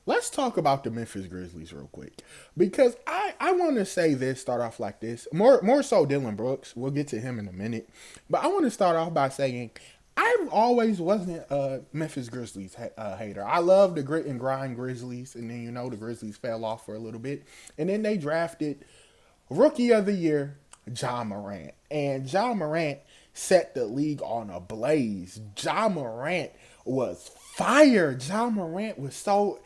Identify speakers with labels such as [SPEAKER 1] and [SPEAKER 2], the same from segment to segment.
[SPEAKER 1] let's talk about the Memphis Grizzlies real quick because I want to say this, start off like this, more so Dillon Brooks. We'll get to him in a minute, but I want to start off by saying I always wasn't a Memphis Grizzlies hater. I love the grit and grind Grizzlies, and then the Grizzlies fell off for a little bit, and then they drafted Rookie of the Year John Morant, and John Morant set the league on a blaze. John Morant was fire. John Morant was so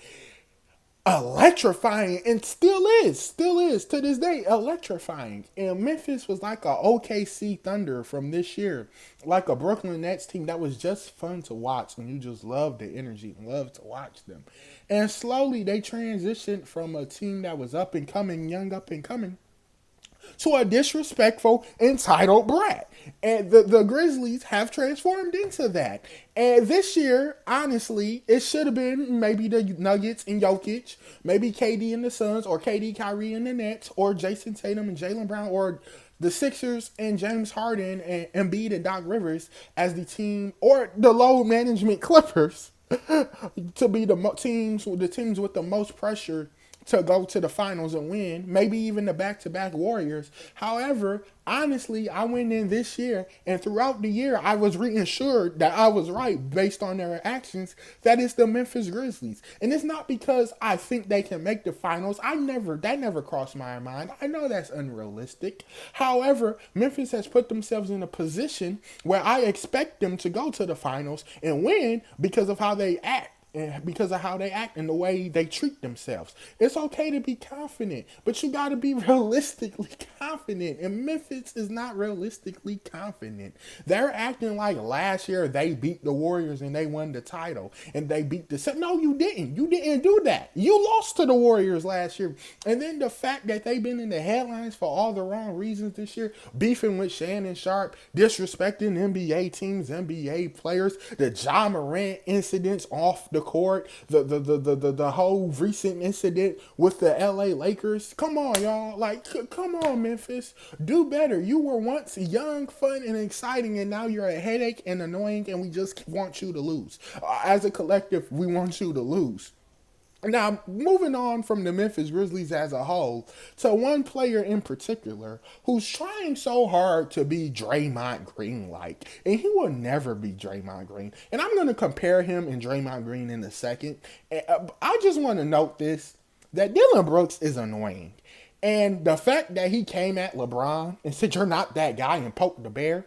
[SPEAKER 1] electrifying and still is to this day electrifying. And Memphis was like a OKC Thunder from this year, like a Brooklyn Nets team that was just fun to watch, and you just loved the energy and loved to watch them. And slowly they transitioned from a team that was up and coming, young up and coming, to a disrespectful, entitled brat. And the Grizzlies have transformed into that. And this year, honestly, it should have been maybe the Nuggets and Jokic, maybe KD and the Suns, or KD, Kyrie and the Nets, or Jason Tatum and Jaylen Brown, or the Sixers and James Harden and Embiid and Doc Rivers as the team, or the load management Clippers to be the teams with the most pressure to go to the finals and win, maybe even the back-to-back Warriors. However, honestly, I went in this year, and throughout the year, I was reassured that I was right based on their actions, that it's the Memphis Grizzlies. And it's not because I think they can make the finals. That never crossed my mind. I know that's unrealistic. However, Memphis has put themselves in a position where I expect them to go to the finals and win because of how they act. And because of how they act and the way they treat themselves. It's okay to be confident, but you got to be realistically confident. And Memphis is not realistically confident. They're acting like last year they beat the Warriors and they won the title. And they beat the... No, you didn't. You didn't do that. You lost to the Warriors last year. And then the fact that they've been in the headlines for all the wrong reasons this year, beefing with Shannon Sharp, disrespecting NBA teams, NBA players, the Ja Morant incidents off the court, the whole recent incident with the LA Lakers. Come on, y'all. Like, come on, Memphis. Do better. You were once young, fun, and exciting, and now you're a headache and annoying, and we just want you to lose. As a collective, we want you to lose. Now, moving on from the Memphis Grizzlies as a whole to one player in particular who's trying so hard to be Draymond Green-like, and he will never be Draymond Green. And I'm going to compare him and Draymond Green in a second. I just want to note this, that Dillon Brooks is annoying. And the fact that he came at LeBron and said, "You're not that guy," and poked the bear,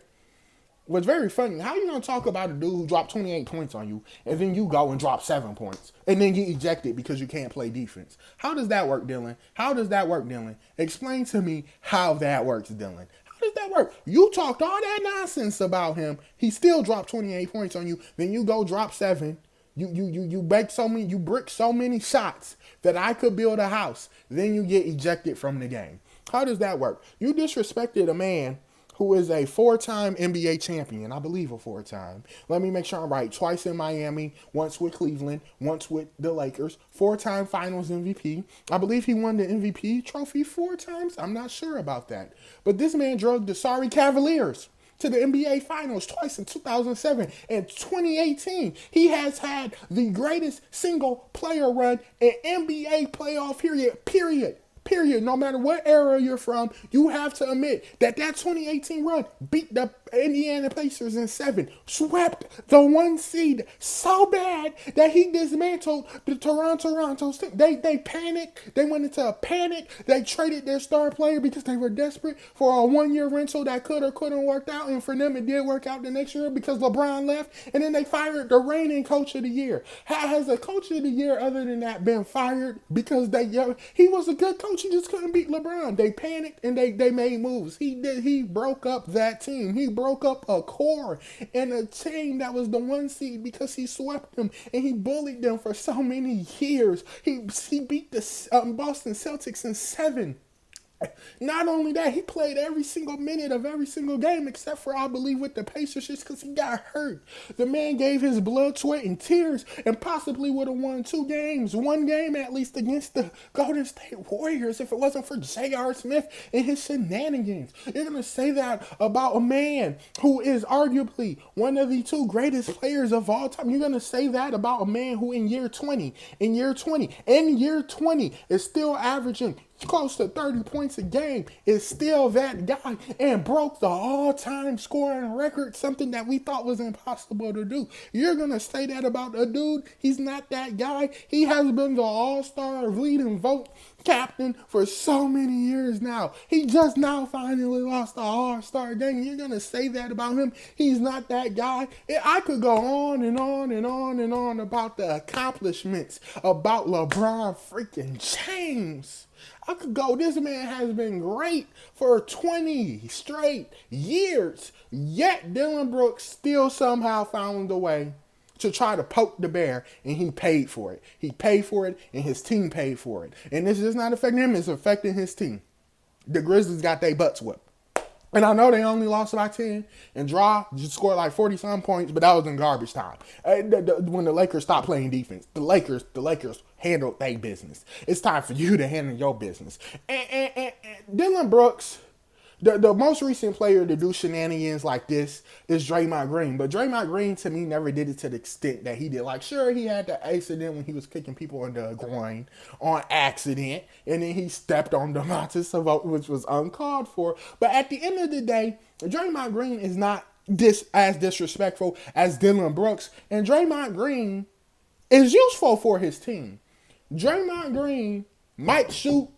[SPEAKER 1] was very funny. How you gonna talk about a dude who dropped 28 points on you, and then you go and drop 7 points, and then get ejected because you can't play defense? How does that work, Dillon? How does that work, Dillon? Explain to me how that works, Dillon. How does that work? You talked all that nonsense about him. He still dropped 28 points on you. Then you go drop 7. You brick so many shots that I could build a house. Then you get ejected from the game. How does that work? You disrespected a man who is a 4-time NBA champion. I believe a 4-time. Let me make sure I'm right. Twice in Miami, once with Cleveland, once with the Lakers. 4-time finals MVP. I believe he won the MVP trophy 4 times. I'm not sure about that. But this man drug the sorry Cavaliers to the NBA Finals twice in 2007 and 2018. He has had the greatest single player run in NBA playoff period. No matter what era you're from, you have to admit that 2018 run beat the Indiana Pacers in 7, swept the 1 seed so bad that he dismantled the Toronto. They panicked. They went into a panic. They traded their star player because they were desperate for a 1-year rental that could or couldn't work out. And for them, it did work out the next year because LeBron left. And then they fired the reigning coach of the year. Has a coach of the year other than that been fired because he was a good coach? He just couldn't beat LeBron. They panicked and they made moves. He broke up that team. He broke up a core and a team that was the 1 seed because he swept them and he bullied them for so many years. He beat the Boston Celtics in 7. Not only that, he played every single minute of every single game except for, I believe, with the Pacers just because he got hurt. The man gave his blood, sweat, and tears and possibly would have won 2 games, 1 game at least against the Golden State Warriors if it wasn't for J.R. Smith and his shenanigans. You're going to say that about a man who is arguably one of the 2 greatest players of all time. You're going to say that about a man who in year 20 is still averaging close to 30 points a game, is still that guy and broke the all-time scoring record, something that we thought was impossible to do. You're going to say that about a dude? He's not that guy. He has been the all-star leading vote captain for so many years now. He just now finally lost the all-star game. You're going to say that about him? He's not that guy. I could go on and on and on and on about the accomplishments about LeBron freaking James. I could go. This man has been great for 20 straight years. Yet Dillon Brooks still somehow found a way to try to poke the bear, and he paid for it. He paid for it, and his team paid for it. And this is not affecting him, it's affecting his team. The Grizzlies got their butts whipped. And I know they only lost by 10, and Draw just scored like 40-some points, but that was in garbage time. When the Lakers stopped playing defense, the Lakers handled their business. It's time for you to handle your business. And Dillon Brooks, the most recent player to do shenanigans like this is Draymond Green. But Draymond Green, to me, never did it to the extent that he did. Like, sure, he had the accident when he was kicking people in the groin on accident. And then he stepped on Domantas Sabonis, which was uncalled for. But at the end of the day, Draymond Green is not as disrespectful as Dillon Brooks. And Draymond Green is useful for his team. Draymond Green might shoot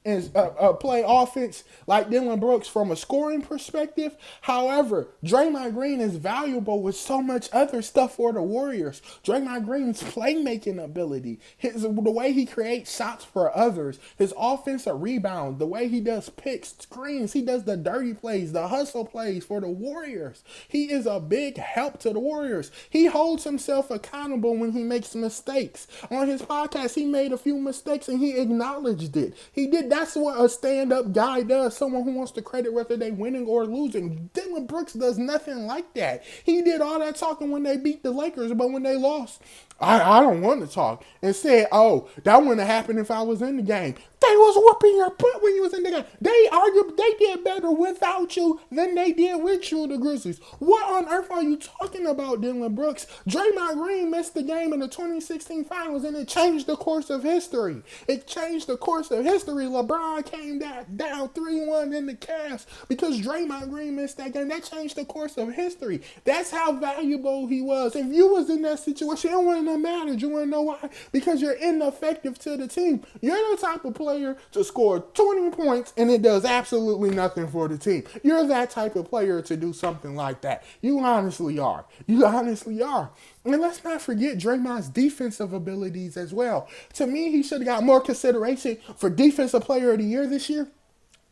[SPEAKER 1] and play offense like Dillon Brooks from a scoring perspective. However, Draymond Green is valuable with so much other stuff for the Warriors. Draymond Green's playmaking ability, the way he creates shots for others, his offensive rebound, the way he does picks, screens, he does the dirty plays, the hustle plays for the Warriors. He is a big help to the Warriors. He holds himself accountable when he makes mistakes. On his podcast, he made a few mistakes and he acknowledged it. He did. That's what a stand-up guy does. Someone who wants to credit whether they winning or losing. Dillon Brooks does nothing like that. He did all that talking when they beat the Lakers, but when they lost, I don't want to talk. And said, oh, that wouldn't have happened if I was in the game. They was whooping your butt when you was in the game. They argued they did better without you than they did with you, the Grizzlies. What on earth are you talking about, Dillon Brooks? Draymond Green missed the game in the 2016 finals, and it changed the course of history. It changed the course of history. LeBron came down 3-1 in the Cavs because Draymond Green missed that game. That changed the course of history. That's how valuable he was. If you was in that situation, it wouldn't have mattered. You want to know why? Because you're ineffective to the team. You're the type of player to score 20 points and it does absolutely nothing for the team. You're that type of player to do something like that. You honestly are. You honestly are. And let's not forget Draymond's defensive abilities as well. To me, he should have got more consideration for Defensive Player of the Year this year.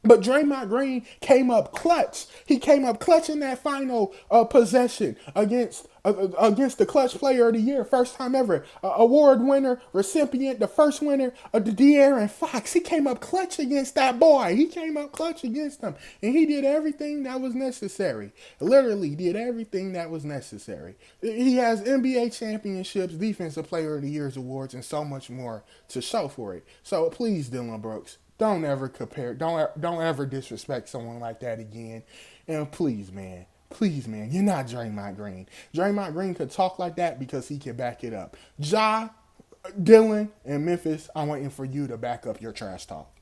[SPEAKER 1] But Draymond Green came up clutch. He came up clutch in that final possession against the clutch player of the year, first time ever. Award winner, recipient, the first winner of the De'Aaron Fox. He came up clutch against that boy. He came up clutch against him. And he did everything that was necessary. Literally did everything that was necessary. He has NBA championships, Defensive Player of the Year's awards, and so much more to show for it. So please, Dillon Brooks, don't ever compare. Don't ever disrespect someone like that again. And please, man, you're not Draymond Green. Draymond Green could talk like that because he can back it up. Ja, Dillon, and Memphis, I'm waiting for you to back up your trash talk.